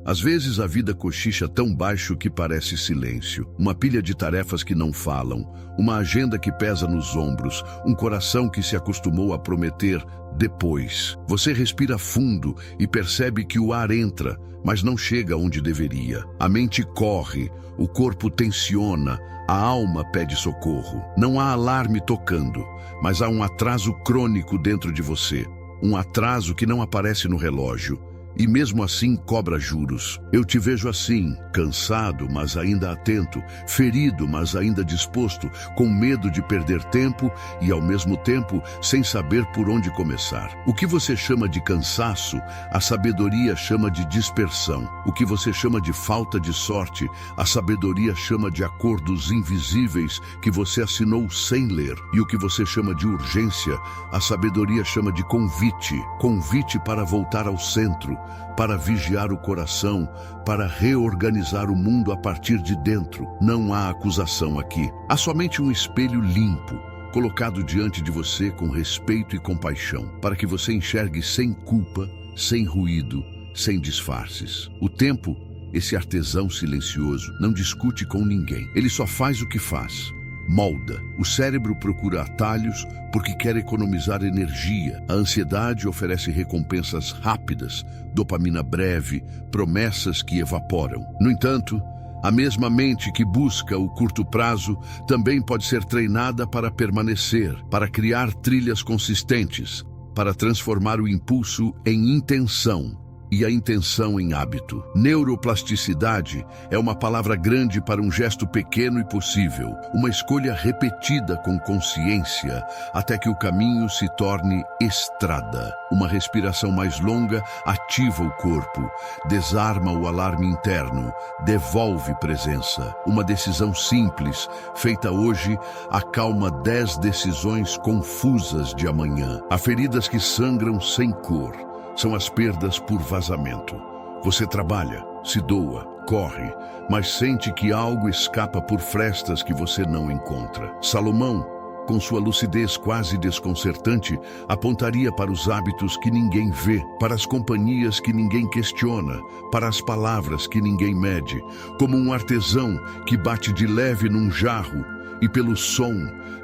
Às vezes a vida cochicha tão baixo que parece silêncio. Uma pilha de tarefas que não falam, uma agenda que pesa nos ombros, um coração que se acostumou a prometer depois. Você respira fundo e percebe que o ar entra, mas não chega onde deveria. A mente corre, o corpo tensiona, a alma pede socorro. Não há alarme tocando, mas há um atraso crônico dentro de você. Um atraso que não aparece no relógio. E mesmo assim cobra juros. Eu te vejo assim, cansado, mas ainda atento, ferido, mas ainda disposto, com medo de perder tempo e, ao mesmo tempo, sem saber por onde começar. O que você chama de cansaço, a sabedoria chama de dispersão. O que você chama de falta de sorte, a sabedoria chama de acordos invisíveis que você assinou sem ler. E o que você chama de urgência, a sabedoria chama de convite. Convite para voltar ao centro, para vigiar o coração, para reorganizar o mundo a partir de dentro. Não há acusação aqui. Há somente um espelho limpo, colocado diante de você com respeito e compaixão, para que você enxergue sem culpa, sem ruído, sem disfarces. O tempo, esse artesão silencioso, não discute com ninguém. Ele só faz o que faz. Molda. O cérebro procura atalhos porque quer economizar energia. A ansiedade oferece recompensas rápidas, dopamina breve, promessas que evaporam. No entanto, a mesma mente que busca o curto prazo também pode ser treinada para permanecer, para criar trilhas consistentes, para transformar o impulso em intenção e a intenção em hábito. Neuroplasticidade é uma palavra grande para um gesto pequeno e possível, uma escolha repetida com consciência, até que o caminho se torne estrada. Uma respiração mais longa ativa o corpo, desarma o alarme interno, devolve presença. Uma decisão simples, feita hoje, acalma 10 decisões confusas de amanhã. Há feridas que sangram sem cor. São as perdas por vazamento. Você trabalha, se doa, corre, mas sente que algo escapa por frestas que você não encontra. Salomão, com sua lucidez quase desconcertante, apontaria para os hábitos que ninguém vê, para as companhias que ninguém questiona, para as palavras que ninguém mede, como um artesão que bate de leve num jarro e pelo som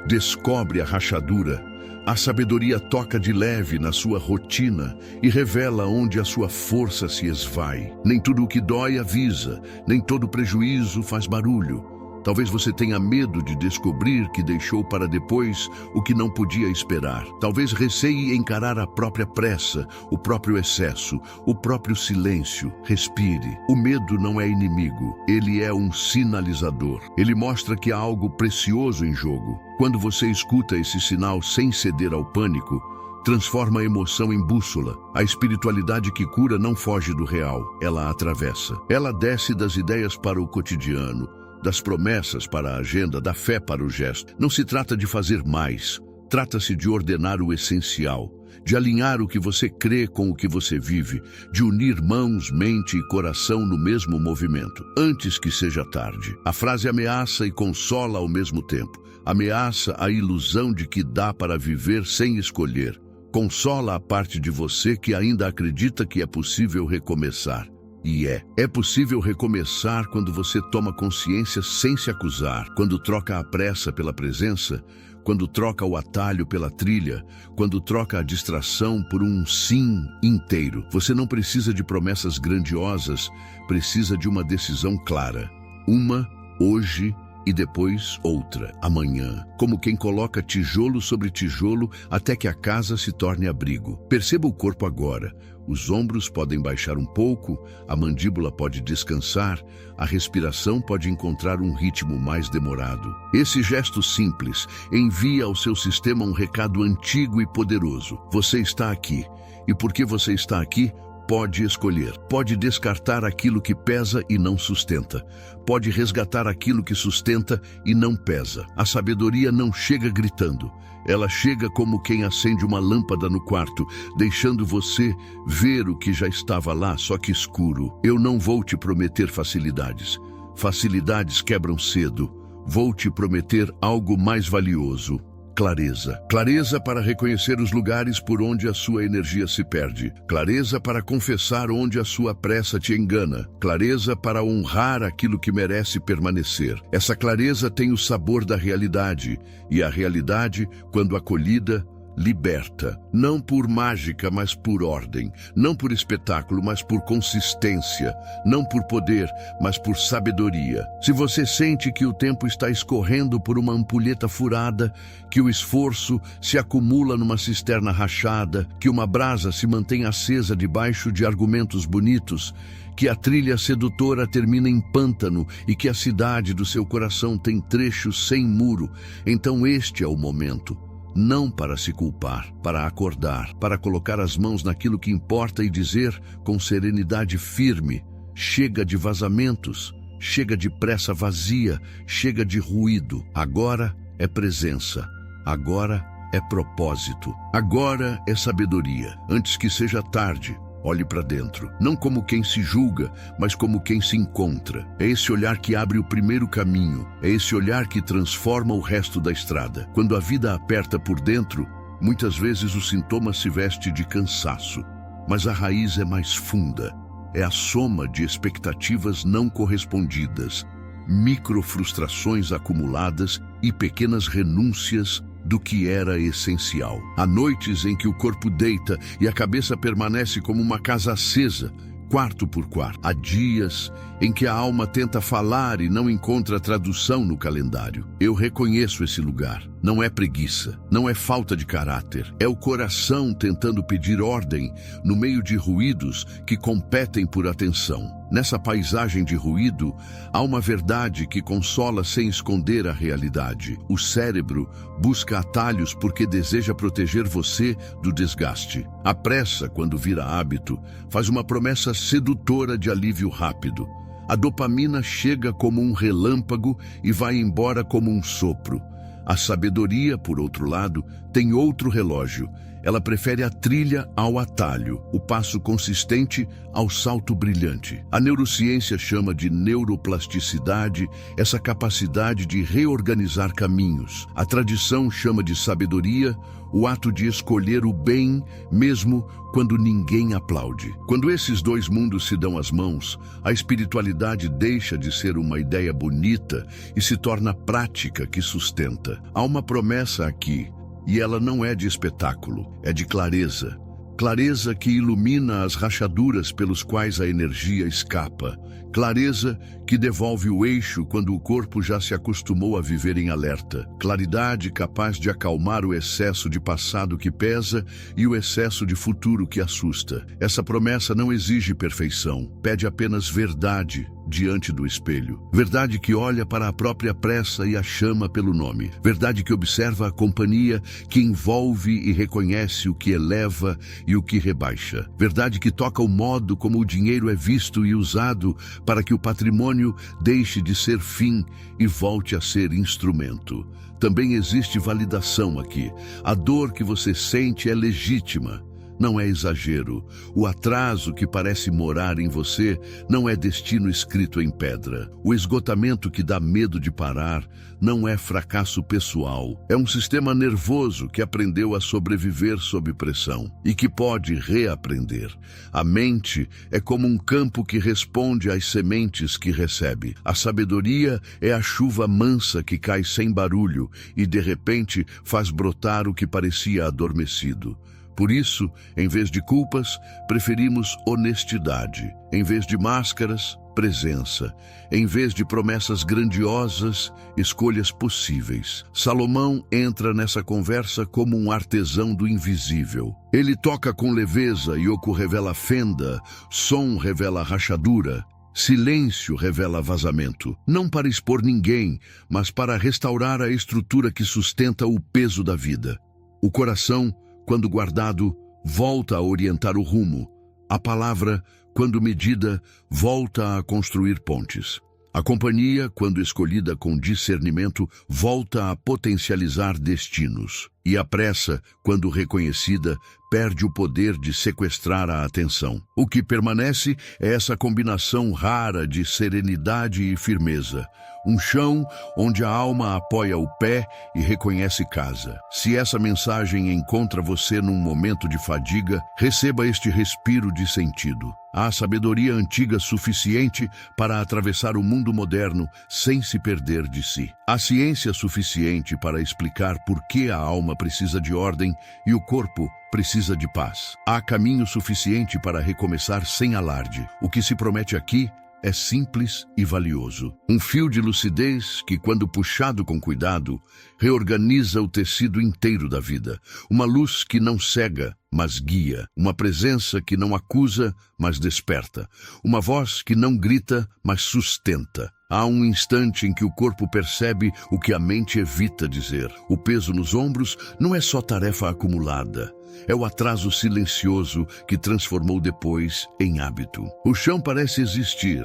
descobre a rachadura. A sabedoria toca de leve na sua rotina e revela onde a sua força se esvai. Nem tudo o que dói avisa, nem todo prejuízo faz barulho. Talvez você tenha medo de descobrir que deixou para depois o que não podia esperar. Talvez receie encarar a própria pressa, o próprio excesso, o próprio silêncio. Respire. O medo não é inimigo, ele é um sinalizador. Ele mostra que há algo precioso em jogo. Quando você escuta esse sinal sem ceder ao pânico, transforma a emoção em bússola. A espiritualidade que cura não foge do real, ela a atravessa. Ela desce das ideias para o cotidiano, das promessas para a agenda, da fé para o gesto. Não se trata de fazer mais, trata-se de ordenar o essencial, de alinhar o que você crê com o que você vive, de unir mãos, mente e coração no mesmo movimento, antes que seja tarde. A frase ameaça e consola ao mesmo tempo. Ameaça a ilusão de que dá para viver sem escolher. Consola a parte de você que ainda acredita que é possível recomeçar. E é possível recomeçar quando você toma consciência sem se acusar, quando troca a pressa pela presença, quando troca o atalho pela trilha, quando troca a distração por um sim inteiro. Você não precisa de promessas grandiosas, precisa de uma decisão clara. Uma, hoje, e depois outra, amanhã, como quem coloca tijolo sobre tijolo até que a casa se torne abrigo. Perceba o corpo agora. Os ombros podem baixar um pouco, a mandíbula pode descansar, a respiração pode encontrar um ritmo mais demorado. Esse gesto simples envia ao seu sistema um recado antigo e poderoso. Você está aqui. E porque você está aqui, pode escolher, pode descartar aquilo que pesa e não sustenta, pode resgatar aquilo que sustenta e não pesa. A sabedoria não chega gritando, ela chega como quem acende uma lâmpada no quarto, deixando você ver o que já estava lá, só que escuro. Eu não vou te prometer facilidades, facilidades quebram cedo. Vou te prometer algo mais valioso: Clareza. Clareza para reconhecer os lugares por onde a sua energia se perde. Clareza para confessar onde a sua pressa te engana. Clareza para honrar aquilo que merece permanecer. Essa clareza tem o sabor da realidade, e a realidade, quando acolhida, liberta, não por mágica, mas por ordem, não por espetáculo, mas por consistência, não por poder, mas por sabedoria. Se você sente que o tempo está escorrendo por uma ampulheta furada, que o esforço se acumula numa cisterna rachada, que uma brasa se mantém acesa debaixo de argumentos bonitos, que a trilha sedutora termina em pântano e que a cidade do seu coração tem trechos sem muro, então este é o momento. Não para se culpar, para acordar, para colocar as mãos naquilo que importa e dizer com serenidade firme: chega de vazamentos, chega de pressa vazia, chega de ruído. Agora é presença, agora é propósito, agora é sabedoria. Antes que seja tarde, olhe para dentro, não como quem se julga, mas como quem se encontra. É esse olhar que abre o primeiro caminho, é esse olhar que transforma o resto da estrada. Quando a vida aperta por dentro, muitas vezes o sintoma se veste de cansaço, mas a raiz é mais funda. É a soma de expectativas não correspondidas, microfrustrações acumuladas e pequenas renúncias do que era essencial. Há noites em que o corpo deita e a cabeça permanece como uma casa acesa, quarto por quarto. Há dias em que a alma tenta falar e não encontra tradução no calendário. Eu reconheço esse lugar. Não é preguiça, não é falta de caráter. É o coração tentando pedir ordem no meio de ruídos que competem por atenção. Nessa paisagem de ruído, há uma verdade que consola sem esconder a realidade. O cérebro busca atalhos porque deseja proteger você do desgaste. A pressa, quando vira hábito, faz uma promessa sedutora de alívio rápido. A dopamina chega como um relâmpago e vai embora como um sopro. A sabedoria, por outro lado, tem outro relógio. Ela prefere a trilha ao atalho, o passo consistente ao salto brilhante. A neurociência chama de neuroplasticidade essa capacidade de reorganizar caminhos. A tradição chama de sabedoria o ato de escolher o bem mesmo quando ninguém aplaude. Quando esses dois mundos se dão as mãos, a espiritualidade deixa de ser uma ideia bonita e se torna prática que sustenta. Há uma promessa aqui, e ela não é de espetáculo, é de clareza. Clareza que ilumina as rachaduras pelos quais a energia escapa. Clareza que devolve o eixo quando o corpo já se acostumou a viver em alerta. Claridade capaz de acalmar o excesso de passado que pesa e o excesso de futuro que assusta. Essa promessa não exige perfeição, pede apenas verdade diante do espelho. Verdade que olha para a própria pressa e a chama pelo nome. Verdade que observa a companhia, que envolve e reconhece o que eleva e o que rebaixa. Verdade que toca o modo como o dinheiro é visto e usado para que o patrimônio deixe de ser fim e volte a ser instrumento. Também existe validação aqui. A dor que você sente é legítima. Não é exagero. O atraso que parece morar em você não é destino escrito em pedra. O esgotamento que dá medo de parar não é fracasso pessoal. É um sistema nervoso que aprendeu a sobreviver sob pressão e que pode reaprender. A mente é como um campo que responde às sementes que recebe. A sabedoria é a chuva mansa que cai sem barulho e, de repente, faz brotar o que parecia adormecido. Por isso, em vez de culpas, preferimos honestidade. Em vez de máscaras, presença. Em vez de promessas grandiosas, escolhas possíveis. Salomão entra nessa conversa como um artesão do invisível. Ele toca com leveza e oco revela fenda, som revela rachadura. Silêncio revela vazamento, não para expor ninguém, mas para restaurar a estrutura que sustenta o peso da vida. O coração, quando guardado, volta a orientar o rumo. A palavra, quando medida, volta a construir pontes. A companhia, quando escolhida com discernimento, volta a potencializar destinos. E a pressa, quando reconhecida, perde o poder de sequestrar a atenção. O que permanece é essa combinação rara de serenidade e firmeza. Um chão onde a alma apoia o pé e reconhece casa. Se essa mensagem encontra você num momento de fadiga, receba este respiro de sentido. Há sabedoria antiga suficiente para atravessar o mundo moderno sem se perder de si. Há ciência suficiente para explicar por que a alma precisa de ordem e o corpo precisa de paz. Há caminho suficiente para recomeçar sem alarde. O que se promete aqui é simples e valioso. Um fio de lucidez que, quando puxado com cuidado, reorganiza o tecido inteiro da vida. Uma luz que não cega, mas guia. Uma presença que não acusa, mas desperta. Uma voz que não grita, mas sustenta. Há um instante em que o corpo percebe o que a mente evita dizer. O peso nos ombros não é só tarefa acumulada. É o atraso silencioso que transformou depois em hábito. O chão parece existir,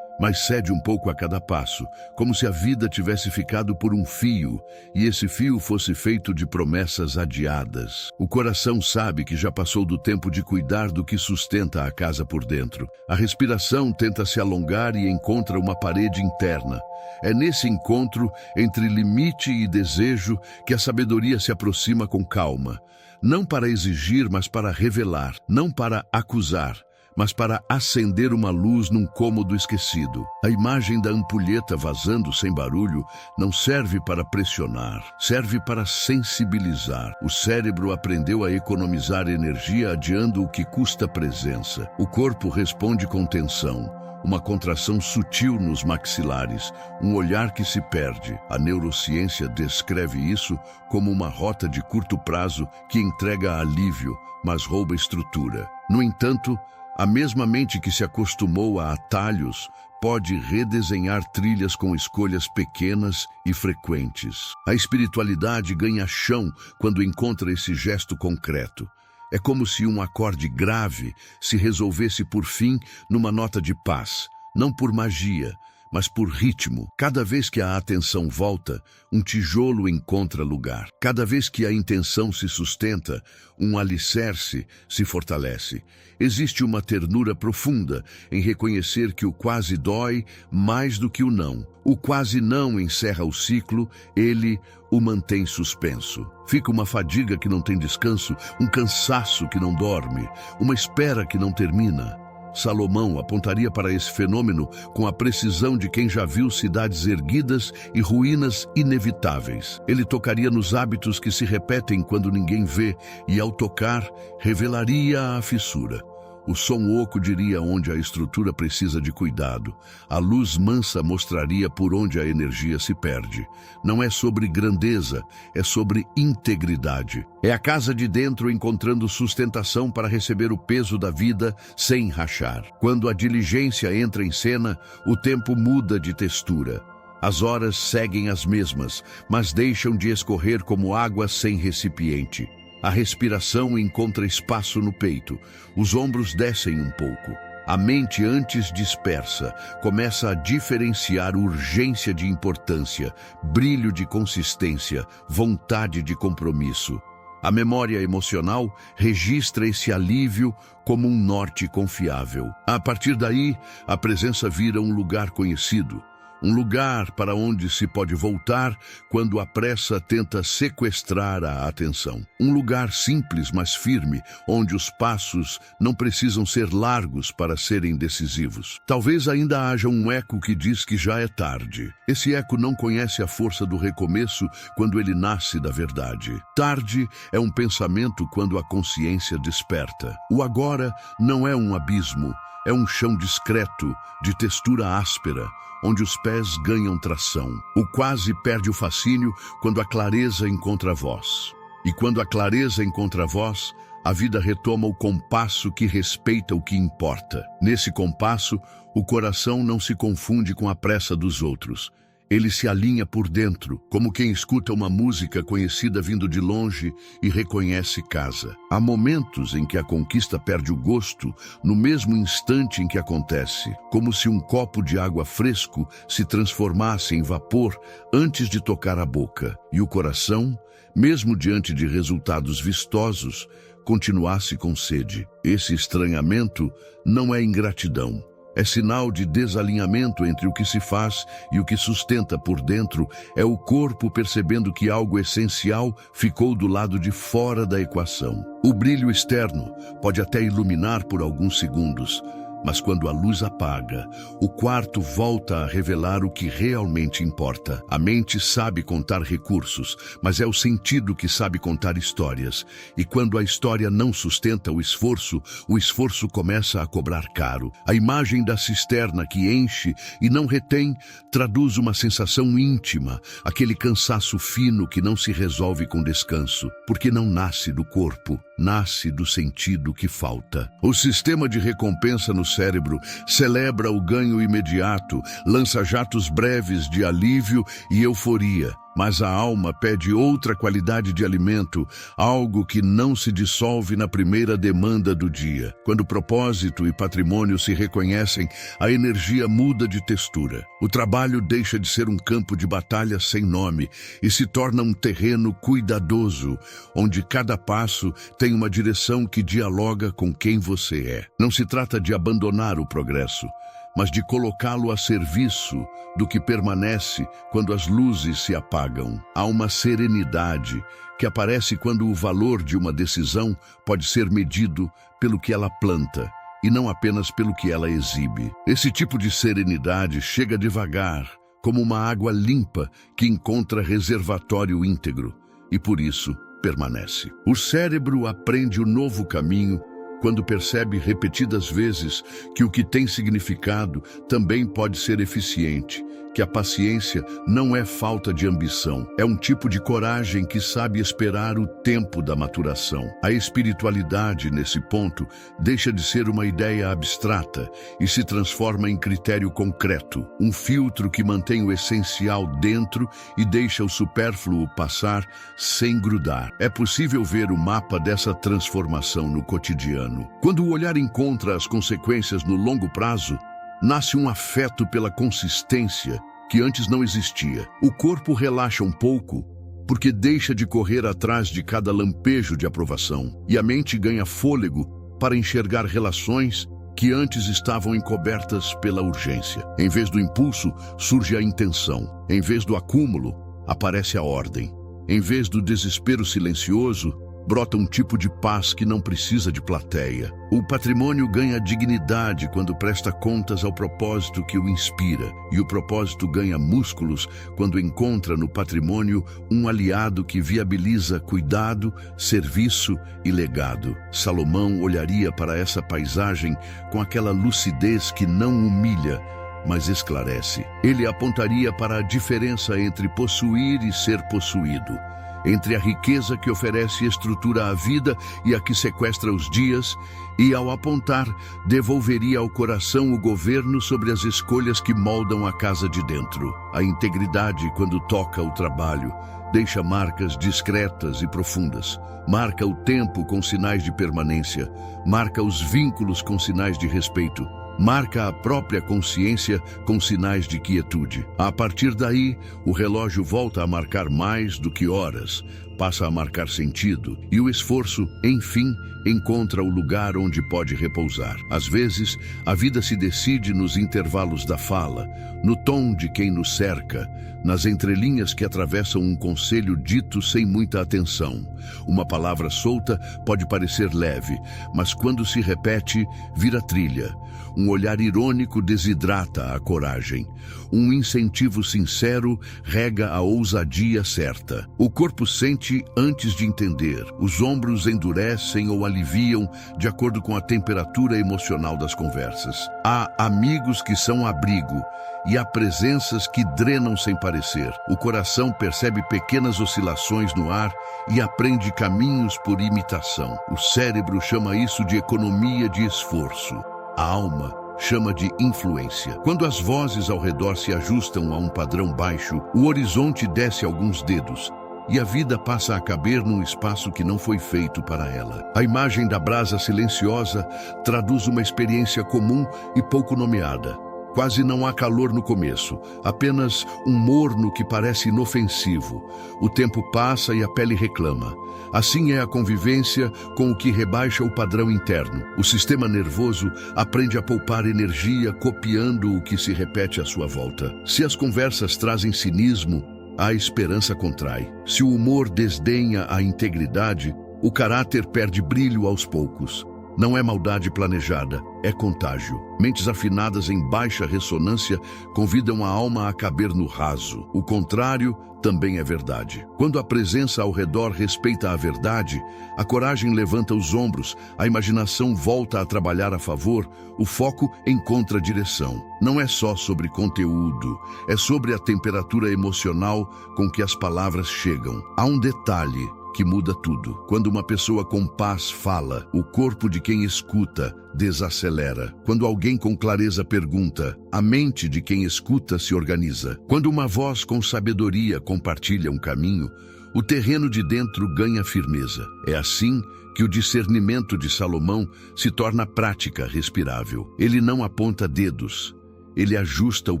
mas cede um pouco a cada passo, como se a vida tivesse ficado por um fio, e esse fio fosse feito de promessas adiadas. O coração sabe que já passou do tempo de cuidar do que sustenta a casa por dentro. A respiração tenta se alongar e encontra uma parede interna. É nesse encontro entre limite e desejo que a sabedoria se aproxima com calma. Não para exigir, mas para revelar. Não para acusar, mas para acender uma luz num cômodo esquecido. A imagem da ampulheta vazando sem barulho não serve para pressionar, serve para sensibilizar. O cérebro aprendeu a economizar energia adiando o que custa presença. O corpo responde com tensão. Uma contração sutil nos maxilares, um olhar que se perde. A neurociência descreve isso como uma rota de curto prazo que entrega alívio, mas rouba estrutura. No entanto, a mesma mente que se acostumou a atalhos pode redesenhar trilhas com escolhas pequenas e frequentes. A espiritualidade ganha chão quando encontra esse gesto concreto. É como se um acorde grave se resolvesse por fim numa nota de paz, não por magia, mas por ritmo. Cada vez que a atenção volta, um tijolo encontra lugar. Cada vez que a intenção se sustenta, um alicerce se fortalece. Existe uma ternura profunda em reconhecer que o quase dói mais do que o não. O quase não encerra o ciclo, ele o mantém suspenso. Fica uma fadiga que não tem descanso, um cansaço que não dorme, uma espera que não termina. Salomão apontaria para esse fenômeno com a precisão de quem já viu cidades erguidas e ruínas inevitáveis. Ele tocaria nos hábitos que se repetem quando ninguém vê e, ao tocar, revelaria a fissura. O som oco diria onde a estrutura precisa de cuidado. A luz mansa mostraria por onde a energia se perde. Não é sobre grandeza, é sobre integridade. É a casa de dentro encontrando sustentação para receber o peso da vida sem rachar. Quando a diligência entra em cena, o tempo muda de textura. As horas seguem as mesmas, mas deixam de escorrer como água sem recipiente. A respiração encontra espaço no peito, os ombros descem um pouco. A mente, antes dispersa, começa a diferenciar urgência de importância, brilho de consistência, vontade de compromisso. A memória emocional registra esse alívio como um norte confiável. A partir daí, a presença vira um lugar conhecido. Um lugar para onde se pode voltar quando a pressa tenta sequestrar a atenção. Um lugar simples, mas firme, onde os passos não precisam ser largos para serem decisivos. Talvez ainda haja um eco que diz que já é tarde. Esse eco não conhece a força do recomeço quando ele nasce da verdade. Tarde é um pensamento quando a consciência desperta. O agora não é um abismo, é um chão discreto, de textura áspera, onde os pés ganham tração. O quase perde o fascínio quando a clareza encontra a voz. E quando a clareza encontra a voz, a vida retoma o compasso que respeita o que importa. Nesse compasso, o coração não se confunde com a pressa dos outros. Ele se alinha por dentro, como quem escuta uma música conhecida vindo de longe e reconhece casa. Há momentos em que a conquista perde o gosto no mesmo instante em que acontece, como se um copo de água fresco se transformasse em vapor antes de tocar a boca. E o coração, mesmo diante de resultados vistosos, continuasse com sede. Esse estranhamento não é ingratidão. É sinal de desalinhamento entre o que se faz e o que sustenta por dentro. É o corpo percebendo que algo essencial ficou do lado de fora da equação. O brilho externo pode até iluminar por alguns segundos, mas quando a luz apaga, o quarto volta a revelar o que realmente importa. A mente sabe contar recursos, mas é o sentido que sabe contar histórias. E quando a história não sustenta o esforço começa a cobrar caro. A imagem da cisterna que enche e não retém traduz uma sensação íntima, aquele cansaço fino que não se resolve com descanso, porque não nasce do corpo, nasce do sentido que falta. O sistema de recompensa no cérebro celebra o ganho imediato, lança jatos breves de alívio e euforia. Mas a alma pede outra qualidade de alimento, algo que não se dissolve na primeira demanda do dia. Quando propósito e patrimônio se reconhecem, a energia muda de textura. O trabalho deixa de ser um campo de batalha sem nome e se torna um terreno cuidadoso, onde cada passo tem uma direção que dialoga com quem você é. Não se trata de abandonar o progresso, mas de colocá-lo a serviço do que permanece quando as luzes se apagam. Há uma serenidade que aparece quando o valor de uma decisão pode ser medido pelo que ela planta e não apenas pelo que ela exibe. Esse tipo de serenidade chega devagar, como uma água limpa que encontra reservatório íntegro e por isso permanece. O cérebro aprende o novo caminho quando percebe repetidas vezes que o que tem significado também pode ser eficiente, que a paciência não é falta de ambição, é um tipo de coragem que sabe esperar o tempo da maturação. A espiritualidade, nesse ponto, deixa de ser uma ideia abstrata e se transforma em critério concreto, um filtro que mantém o essencial dentro e deixa o supérfluo passar sem grudar. É possível ver o mapa dessa transformação no cotidiano. Quando o olhar encontra as consequências no longo prazo, nasce um afeto pela consistência que antes não existia. O corpo relaxa um pouco porque deixa de correr atrás de cada lampejo de aprovação, e a mente ganha fôlego para enxergar relações que antes estavam encobertas pela urgência. Em vez do impulso, surge a intenção. Em vez do acúmulo, aparece a ordem. Em vez do desespero silencioso, brota um tipo de paz que não precisa de plateia. O patrimônio ganha dignidade quando presta contas ao propósito que o inspira, e o propósito ganha músculos quando encontra no patrimônio um aliado que viabiliza cuidado, serviço e legado. Salomão olharia para essa paisagem com aquela lucidez que não humilha, mas esclarece. Ele apontaria para a diferença entre possuir e ser possuído, entre a riqueza que oferece estrutura à vida e a que sequestra os dias, e ao apontar, devolveria ao coração o governo sobre as escolhas que moldam a casa de dentro. A integridade, quando toca o trabalho, deixa marcas discretas e profundas. Marca o tempo com sinais de permanência, marca os vínculos com sinais de respeito, marca a própria consciência com sinais de quietude. A partir daí, o relógio volta a marcar mais do que horas, passa a marcar sentido, e o esforço, enfim, encontra o lugar onde pode repousar. Às vezes, a vida se decide nos intervalos da fala, no tom de quem nos cerca, nas entrelinhas que atravessam um conselho dito sem muita atenção. Uma palavra solta pode parecer leve, mas quando se repete, vira trilha. Um olhar irônico desidrata a coragem. Um incentivo sincero rega a ousadia certa. O corpo sente antes de entender. Os ombros endurecem ou aliviam de acordo com a temperatura emocional das conversas. Há amigos que são abrigo e há presenças que drenam sem parecer. O coração percebe pequenas oscilações no ar e aprende caminhos por imitação. O cérebro chama isso de economia de esforço. A alma chama de influência. Quando as vozes ao redor se ajustam a um padrão baixo, o horizonte desce alguns dedos e a vida passa a caber num espaço que não foi feito para ela. A imagem da brasa silenciosa traduz uma experiência comum e pouco nomeada. Quase não há calor no começo, apenas um morno que parece inofensivo. O tempo passa e a pele reclama. Assim é a convivência com o que rebaixa o padrão interno. O sistema nervoso aprende a poupar energia copiando o que se repete à sua volta. Se as conversas trazem cinismo, a esperança contrai. Se o humor desdenha a integridade, o caráter perde brilho aos poucos. Não é maldade planejada, é contágio. Mentes afinadas em baixa ressonância convidam a alma a caber no raso. O contrário também é verdade. Quando a presença ao redor respeita a verdade, a coragem levanta os ombros, a imaginação volta a trabalhar a favor, o foco encontra direção. Não é só sobre conteúdo, é sobre a temperatura emocional com que as palavras chegam. Há um detalhe que muda tudo. Quando uma pessoa com paz fala, o corpo de quem escuta desacelera. Quando alguém com clareza pergunta, a mente de quem escuta se organiza. Quando uma voz com sabedoria compartilha um caminho, o terreno de dentro ganha firmeza. É assim que o discernimento de Salomão se torna prática respirável. Ele não aponta dedos, ele ajusta o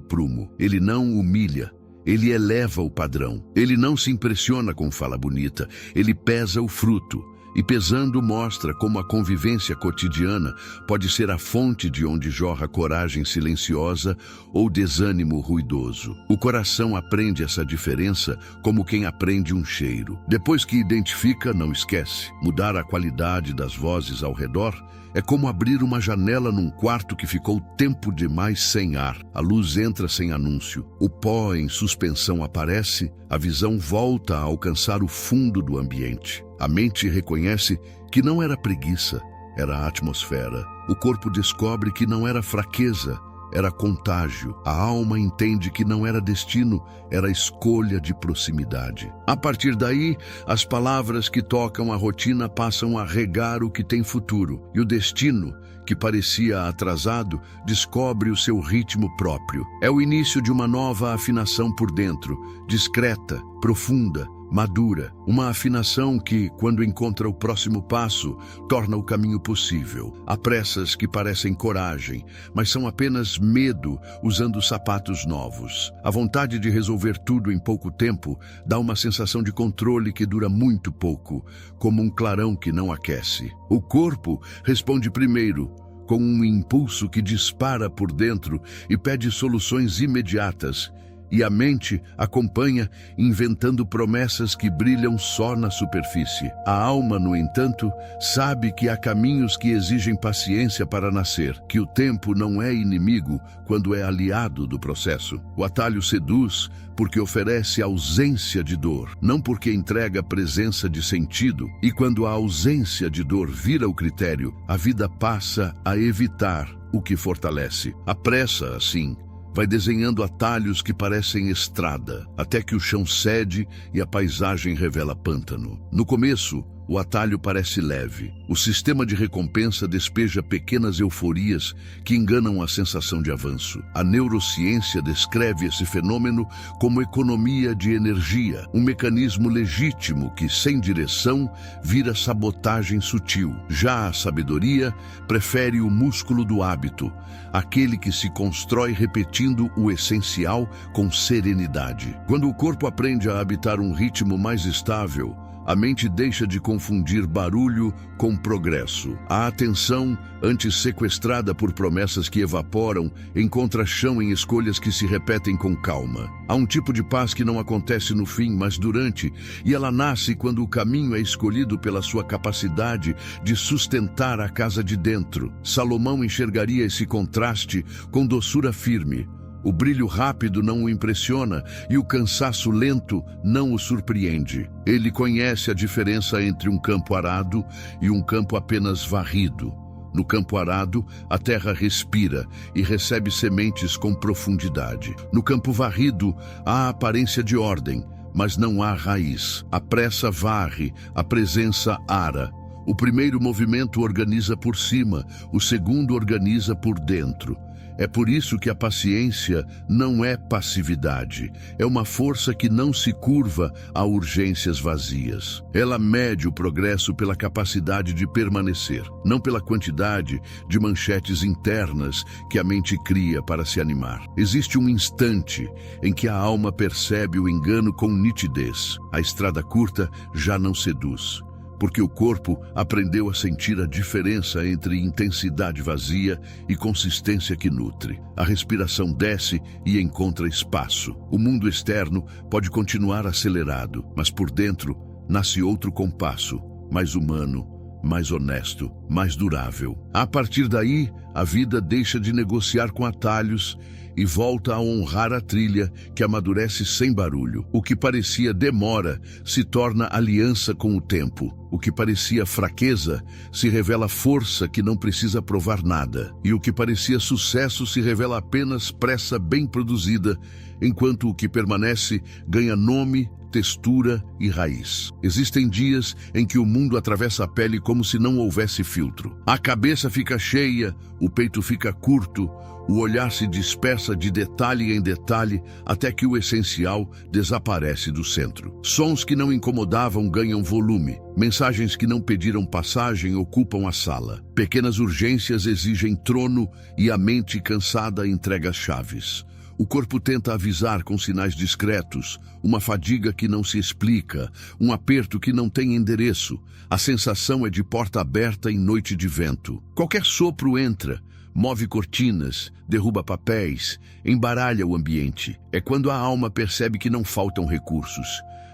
prumo, ele não humilha, ele eleva o padrão. Ele não se impressiona com fala bonita, ele pesa o fruto. E pesando mostra como a convivência cotidiana pode ser a fonte de onde jorra coragem silenciosa ou desânimo ruidoso. O coração aprende essa diferença como quem aprende um cheiro. Depois que identifica, não esquece. Mudar a qualidade das vozes ao redor é como abrir uma janela num quarto que ficou tempo demais sem ar. A luz entra sem anúncio. O pó em suspensão aparece, a visão volta a alcançar o fundo do ambiente. A mente reconhece que não era preguiça, era a atmosfera. O corpo descobre que não era fraqueza, era contágio. A alma entende que não era destino, era escolha de proximidade. A partir daí, as palavras que tocam a rotina passam a regar o que tem futuro. E o destino, que parecia atrasado, descobre o seu ritmo próprio. É o início de uma nova afinação por dentro, discreta, profunda, madura, uma afinação que, quando encontra o próximo passo, torna o caminho possível. Há pressas que parecem coragem, mas são apenas medo usando sapatos novos. A vontade de resolver tudo em pouco tempo dá uma sensação de controle que dura muito pouco, como um clarão que não aquece. O corpo responde primeiro, com um impulso que dispara por dentro e pede soluções imediatas, e a mente acompanha, inventando promessas que brilham só na superfície. A alma, no entanto, sabe que há caminhos que exigem paciência para nascer, que o tempo não é inimigo quando é aliado do processo. O atalho seduz porque oferece ausência de dor, não porque entrega presença de sentido. E quando a ausência de dor vira o critério, a vida passa a evitar o que fortalece. A pressa, assim, vai desenhando atalhos que parecem estrada, até que o chão cede e a paisagem revela pântano. No começo, o atalho parece leve. O sistema de recompensa despeja pequenas euforias que enganam a sensação de avanço. A neurociência descreve esse fenômeno como economia de energia, um mecanismo legítimo que, sem direção, vira sabotagem sutil. Já a sabedoria prefere o músculo do hábito, aquele que se constrói repetindo o essencial com serenidade. Quando o corpo aprende a habitar um ritmo mais estável, a mente deixa de confundir barulho com progresso. A atenção, antes sequestrada por promessas que evaporam, encontra chão em escolhas que se repetem com calma. Há um tipo de paz que não acontece no fim, mas durante, e ela nasce quando o caminho é escolhido pela sua capacidade de sustentar a casa de dentro. Salomão enxergaria esse contraste com doçura firme. O brilho rápido não o impressiona e o cansaço lento não o surpreende. Ele conhece a diferença entre um campo arado e um campo apenas varrido. No campo arado, a terra respira e recebe sementes com profundidade. No campo varrido, há aparência de ordem, mas não há raiz. A pressa varre, a presença ara. O primeiro movimento organiza por cima, o segundo organiza por dentro. É por isso que a paciência não é passividade. É uma força que não se curva a urgências vazias. Ela mede o progresso pela capacidade de permanecer, não pela quantidade de manchetes internas que a mente cria para se animar. Existe um instante em que a alma percebe o engano com nitidez. A estrada curta já não seduz, porque o corpo aprendeu a sentir a diferença entre intensidade vazia e consistência que nutre. A respiração desce e encontra espaço. O mundo externo pode continuar acelerado, mas por dentro nasce outro compasso, mais humano, mais honesto, mais durável. A partir daí, a vida deixa de negociar com atalhos e volta a honrar a trilha que amadurece sem barulho. O que parecia demora se torna aliança com o tempo. O que parecia fraqueza se revela força que não precisa provar nada. E o que parecia sucesso se revela apenas pressa bem produzida, enquanto o que permanece ganha nome, textura e raiz. Existem dias em que o mundo atravessa a pele como se não houvesse filtro. A cabeça fica cheia, o peito fica curto, o olhar se dispersa de detalhe em detalhe até que o essencial desaparece do centro. Sons que não incomodavam ganham volume. Mensagens que não pediram passagem ocupam a sala. Pequenas urgências exigem trono e a mente cansada entrega as chaves. O corpo tenta avisar com sinais discretos, uma fadiga que não se explica, um aperto que não tem endereço. A sensação é de porta aberta em noite de vento. Qualquer sopro entra, move cortinas, derruba papéis, embaralha o ambiente. É quando a alma percebe que não faltam recursos,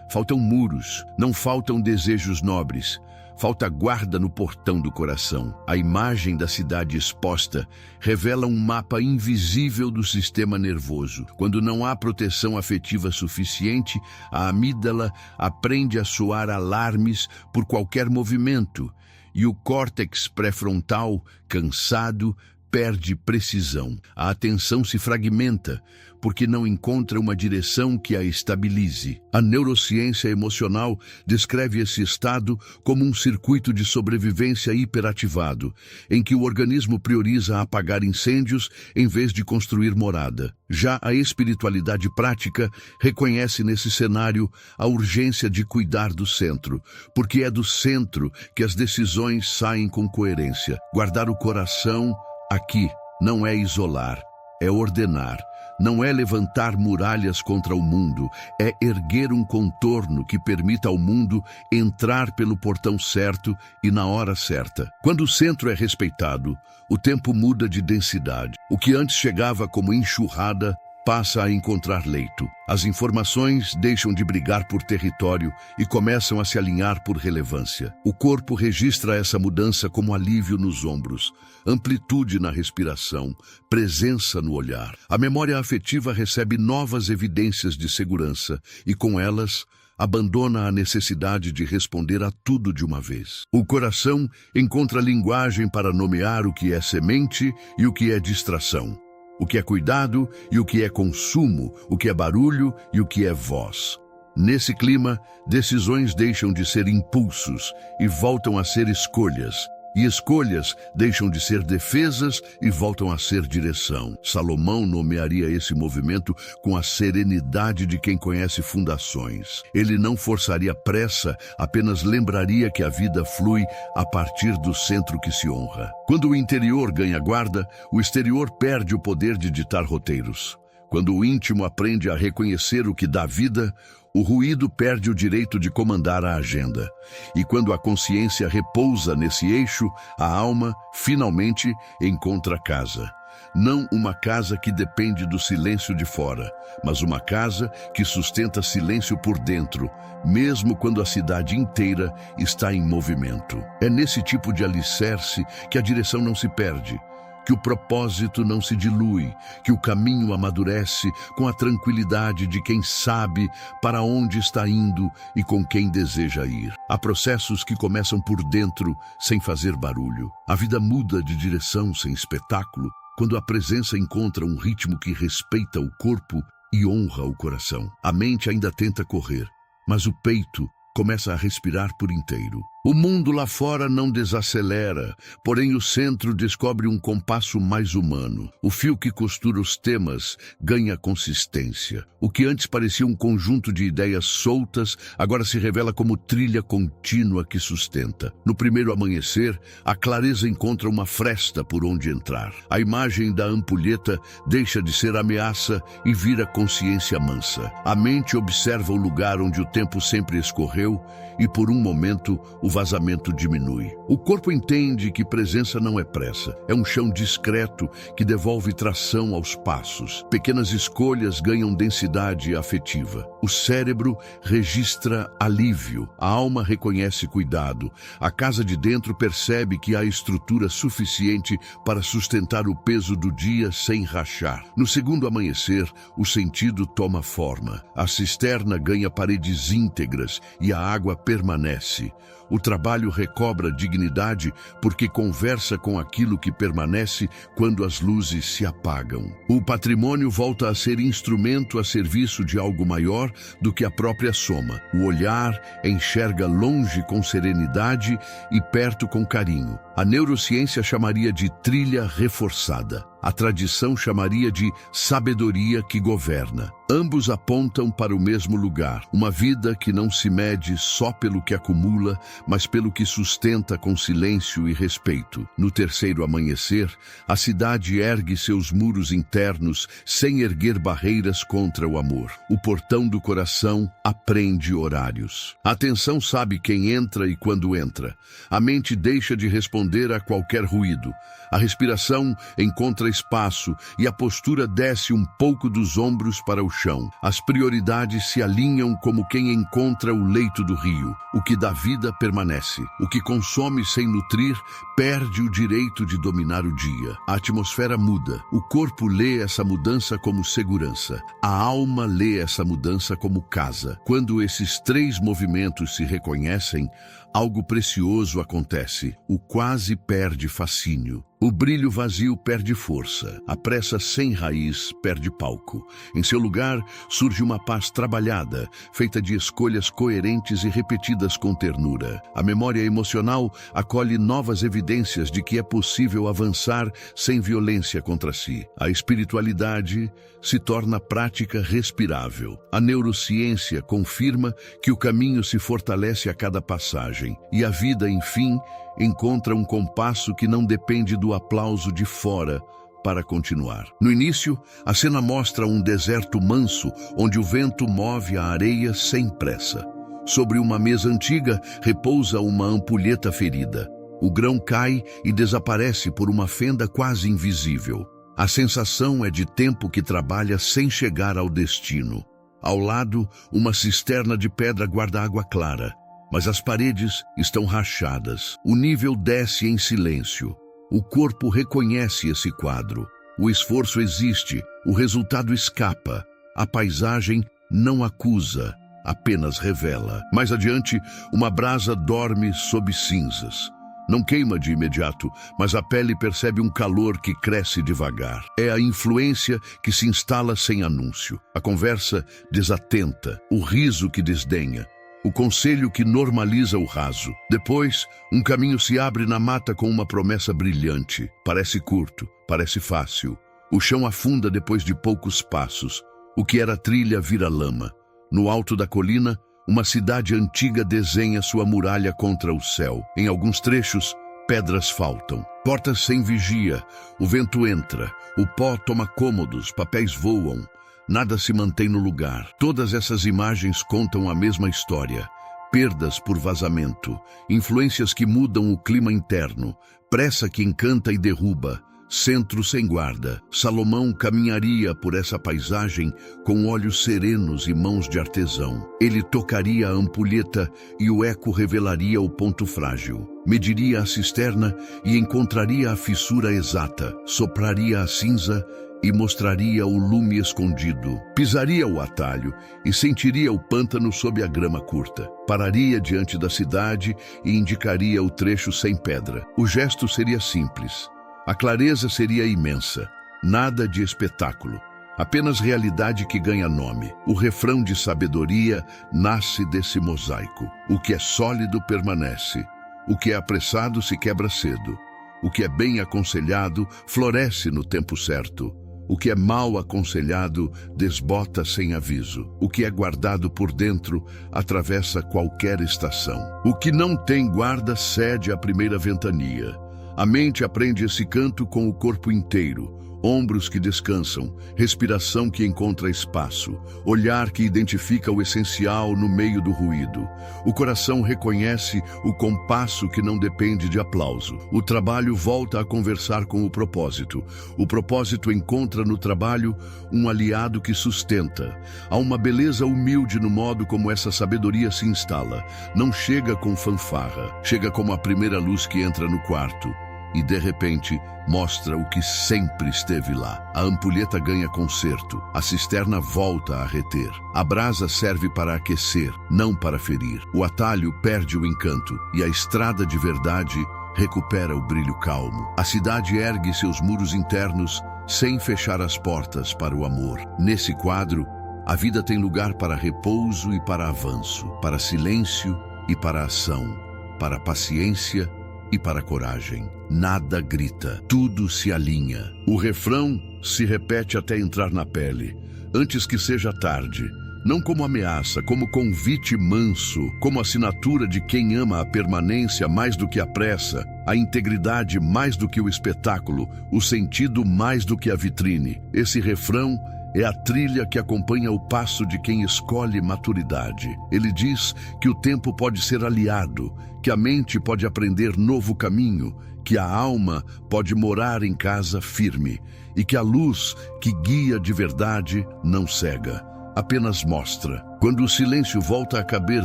faltam muros, não faltam desejos nobres. Falta guarda no portão do coração. A imagem da cidade exposta revela um mapa invisível do sistema nervoso. Quando não há proteção afetiva suficiente, a amígdala aprende a soar alarmes por qualquer movimento, e o córtex pré-frontal, cansado, perde precisão. A atenção se fragmenta, porque não encontra uma direção que a estabilize. A neurociência emocional descreve esse estado como um circuito de sobrevivência hiperativado, em que o organismo prioriza apagar incêndios em vez de construir morada. Já a espiritualidade prática reconhece nesse cenário a urgência de cuidar do centro, porque é do centro que as decisões saem com coerência. Guardar o coração aqui não é isolar, é ordenar. Não é levantar muralhas contra o mundo, é erguer um contorno que permita ao mundo entrar pelo portão certo e na hora certa. Quando o centro é respeitado, o tempo muda de densidade. O que antes chegava como enxurrada passa a encontrar leito. As informações deixam de brigar por território e começam a se alinhar por relevância. O corpo registra essa mudança como alívio nos ombros, amplitude na respiração, presença no olhar. A memória afetiva recebe novas evidências de segurança e, com elas, abandona a necessidade de responder a tudo de uma vez. O coração encontra linguagem para nomear o que é semente e o que é distração, o que é cuidado e o que é consumo, o que é barulho e o que é voz. Nesse clima, decisões deixam de ser impulsos e voltam a ser escolhas. E escolhas deixam de ser defesas e voltam a ser direção. Salomão nomearia esse movimento com a serenidade de quem conhece fundações. Ele não forçaria pressa, apenas lembraria que a vida flui a partir do centro que se honra. Quando o interior ganha guarda, o exterior perde o poder de ditar roteiros. Quando o íntimo aprende a reconhecer o que dá vida, o ruído perde o direito de comandar a agenda. E quando a consciência repousa nesse eixo, a alma, finalmente, encontra casa. Não uma casa que depende do silêncio de fora, mas uma casa que sustenta silêncio por dentro, mesmo quando a cidade inteira está em movimento. É nesse tipo de alicerce que a direção não se perde, que o propósito não se dilui, que o caminho amadurece com a tranquilidade de quem sabe para onde está indo e com quem deseja ir. Há processos que começam por dentro, sem fazer barulho. A vida muda de direção sem espetáculo, quando a presença encontra um ritmo que respeita o corpo e honra o coração. A mente ainda tenta correr, mas o peito começa a respirar por inteiro. O mundo lá fora não desacelera, porém o centro descobre um compasso mais humano. O fio que costura os temas ganha consistência. O que antes parecia um conjunto de ideias soltas, agora se revela como trilha contínua que sustenta. No primeiro amanhecer, a clareza encontra uma fresta por onde entrar. A imagem da ampulheta deixa de ser ameaça e vira consciência mansa. A mente observa o lugar onde o tempo sempre escorreu e, por um momento, o vazamento diminui. O corpo entende que presença não é pressa. É um chão discreto que devolve tração aos passos. Pequenas escolhas ganham densidade afetiva. O cérebro registra alívio. A alma reconhece cuidado. A casa de dentro percebe que há estrutura suficiente para sustentar o peso do dia sem rachar. No segundo amanhecer, o sentido toma forma. A cisterna ganha paredes íntegras e a água permanece. O trabalho recobra dignidade porque conversa com aquilo que permanece quando as luzes se apagam. O patrimônio volta a ser instrumento a serviço de algo maior do que a própria soma. O olhar enxerga longe com serenidade e perto com carinho. A neurociência chamaria de trilha reforçada. A tradição chamaria de sabedoria que governa. Ambos apontam para o mesmo lugar, uma vida que não se mede só pelo que acumula, mas pelo que sustenta com silêncio e respeito. No terceiro amanhecer, a cidade ergue seus muros internos sem erguer barreiras contra o amor. O portão do coração aprende horários. A atenção sabe quem entra e quando entra. A mente deixa de responder a qualquer ruído. A respiração encontra espaço e a postura desce um pouco dos ombros para o chão. As prioridades se alinham como quem encontra o leito do rio. O que dá vida permanece. O que consome sem nutrir perde o direito de dominar o dia. A atmosfera muda. O corpo lê essa mudança como segurança. A alma lê essa mudança como casa. Quando esses três movimentos se reconhecem, algo precioso acontece. O quase perde fascínio. O brilho vazio perde força. A pressa sem raiz perde palco. Em seu lugar, surge uma paz trabalhada, feita de escolhas coerentes e repetidas com ternura. A memória emocional acolhe novas evidências de que é possível avançar sem violência contra si. A espiritualidade se torna prática respirável. A neurociência confirma que o caminho se fortalece a cada passagem. E a vida, enfim, encontra um compasso que não depende do aplauso de fora para continuar. No início, a cena mostra um deserto manso, onde o vento move a areia sem pressa. Sobre uma mesa antiga repousa uma ampulheta ferida. O grão cai e desaparece por uma fenda quase invisível. A sensação é de tempo que trabalha sem chegar ao destino. Ao lado, uma cisterna de pedra guarda água clara, mas as paredes estão rachadas. O nível desce em silêncio. O corpo reconhece esse quadro. O esforço existe, o resultado escapa. A paisagem não acusa, apenas revela. Mais adiante, uma brasa dorme sob cinzas. Não queima de imediato, mas a pele percebe um calor que cresce devagar. É a influência que se instala sem anúncio. A conversa desatenta, o riso que desdenha. O conselho que normaliza o raso. Depois, um caminho se abre na mata com uma promessa brilhante. Parece curto, parece fácil. O chão afunda depois de poucos passos. O que era trilha vira lama. No alto da colina, uma cidade antiga desenha sua muralha contra o céu. Em alguns trechos, pedras faltam. Portas sem vigia. O vento entra. O pó toma cômodos, papéis voam. Nada se mantém no lugar. Todas essas imagens contam a mesma história. Perdas por vazamento, influências que mudam o clima interno, pressa que encanta e derruba, centro sem guarda. Salomão caminharia por essa paisagem com olhos serenos e mãos de artesão. Ele tocaria a ampulheta e o eco revelaria o ponto frágil. Mediria a cisterna e encontraria a fissura exata. Sopraria a cinza e mostraria o lume escondido. Pisaria o atalho e sentiria o pântano sob a grama curta. Pararia diante da cidade e indicaria o trecho sem pedra. O gesto seria simples. A clareza seria imensa. Nada de espetáculo. apenas realidade que ganha nome. O refrão de sabedoria nasce desse mosaico. O que é sólido permanece. O que é apressado se quebra cedo. O que é bem aconselhado floresce no tempo certo. O que é mal aconselhado desbota sem aviso. O que é guardado por dentro atravessa qualquer estação. O que não tem guarda cede à primeira ventania. A mente aprende esse canto com o corpo inteiro. Ombros que descansam, respiração que encontra espaço, olhar que identifica o essencial no meio do ruído. O coração reconhece o compasso que não depende de aplauso. O trabalho volta a conversar com o propósito. O propósito encontra no trabalho um aliado que sustenta. Há uma beleza humilde no modo como essa sabedoria se instala. Não chega com fanfarra, chega como a primeira luz que entra no quarto. E, de repente, mostra o que sempre esteve lá. A ampulheta ganha conserto, a cisterna volta a reter. A brasa serve para aquecer, não para ferir. O atalho perde o encanto e a estrada de verdade recupera o brilho calmo. A cidade ergue seus muros internos sem fechar as portas para o amor. Nesse quadro, a vida tem lugar para repouso e para avanço, para silêncio e para ação, para paciência e para coragem. Nada grita, tudo se alinha. O refrão se repete até entrar na pele, antes que seja tarde. Não como ameaça, como convite manso, como assinatura de quem ama a permanência mais do que a pressa, a integridade mais do que o espetáculo, o sentido mais do que a vitrine. Esse refrão é a trilha que acompanha o passo de quem escolhe maturidade. Ele diz que o tempo pode ser aliado, que a mente pode aprender novo caminho, que a alma pode morar em casa firme e que a luz que guia de verdade não cega, apenas mostra. Quando o silêncio volta a caber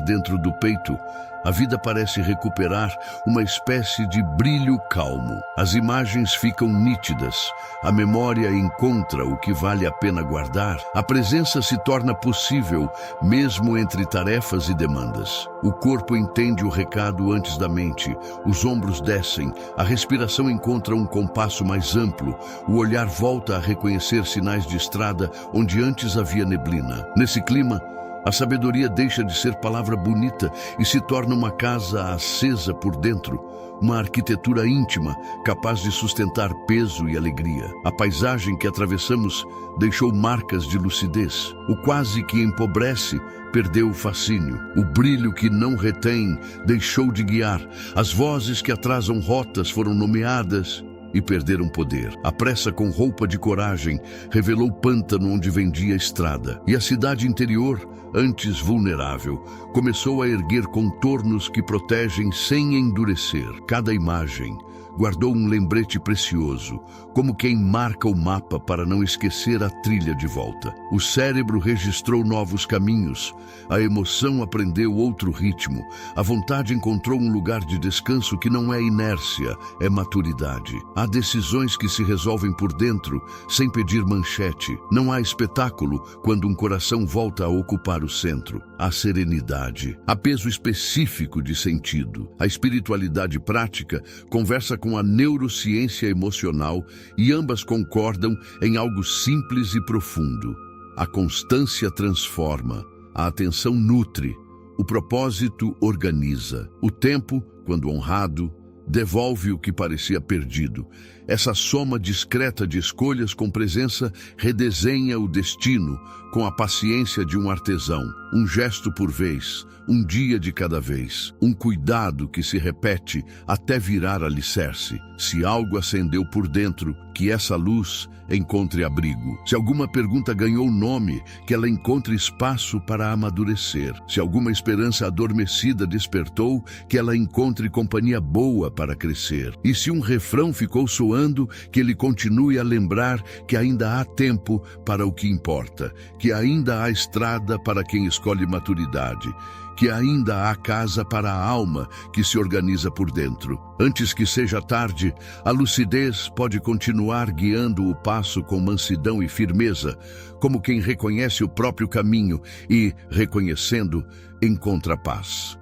dentro do peito, a vida parece recuperar uma espécie de brilho calmo. As imagens ficam nítidas, a memória encontra o que vale a pena guardar, a presença se torna possível mesmo entre tarefas e demandas. O corpo entende o recado antes da mente, os ombros descem, a respiração encontra um compasso mais amplo, o olhar volta a reconhecer sinais de estrada onde antes havia neblina. Nesse clima, a sabedoria deixa de ser palavra bonita e se torna uma casa acesa por dentro, uma arquitetura íntima capaz de sustentar peso e alegria. A paisagem que atravessamos deixou marcas de lucidez. O quase que empobrece perdeu o fascínio. O brilho que não retém deixou de guiar. As vozes que atrasam rotas foram nomeadas e perderam poder. A pressa com roupa de coragem revelou pântano onde vendia estrada. E a cidade interior, antes vulnerável, começou a erguer contornos que protegem sem endurecer. Cada imagem guardou um lembrete precioso, como quem marca o mapa para não esquecer a trilha de volta. O cérebro registrou novos caminhos, a emoção aprendeu outro ritmo, a vontade encontrou um lugar de descanso que não é inércia, é maturidade. Há decisões que se resolvem por dentro, sem pedir manchete. Não há espetáculo quando um coração volta a ocupar o centro. Há serenidade, há peso específico de sentido. A espiritualidade prática conversa com a neurociência emocional e ambas concordam em algo simples e profundo. A constância transforma, a atenção nutre, o propósito organiza. O tempo, quando honrado, devolve o que parecia perdido. Essa soma discreta de escolhas com presença redesenha o destino com a paciência de um artesão. Um gesto por vez, um dia de cada vez. Um cuidado que se repete até virar alicerce. Se algo acendeu por dentro, que essa luz encontre abrigo. Se alguma pergunta ganhou nome, que ela encontre espaço para amadurecer. Se alguma esperança adormecida despertou, que ela encontre companhia boa para crescer. E se um refrão ficou soando, que ele continue a lembrar que ainda há tempo para o que importa, que ainda há estrada para quem escolhe maturidade, que ainda há casa para a alma que se organiza por dentro. Antes que seja tarde, a lucidez pode continuar guiando o passo com mansidão e firmeza, como quem reconhece o próprio caminho e, reconhecendo, encontra paz.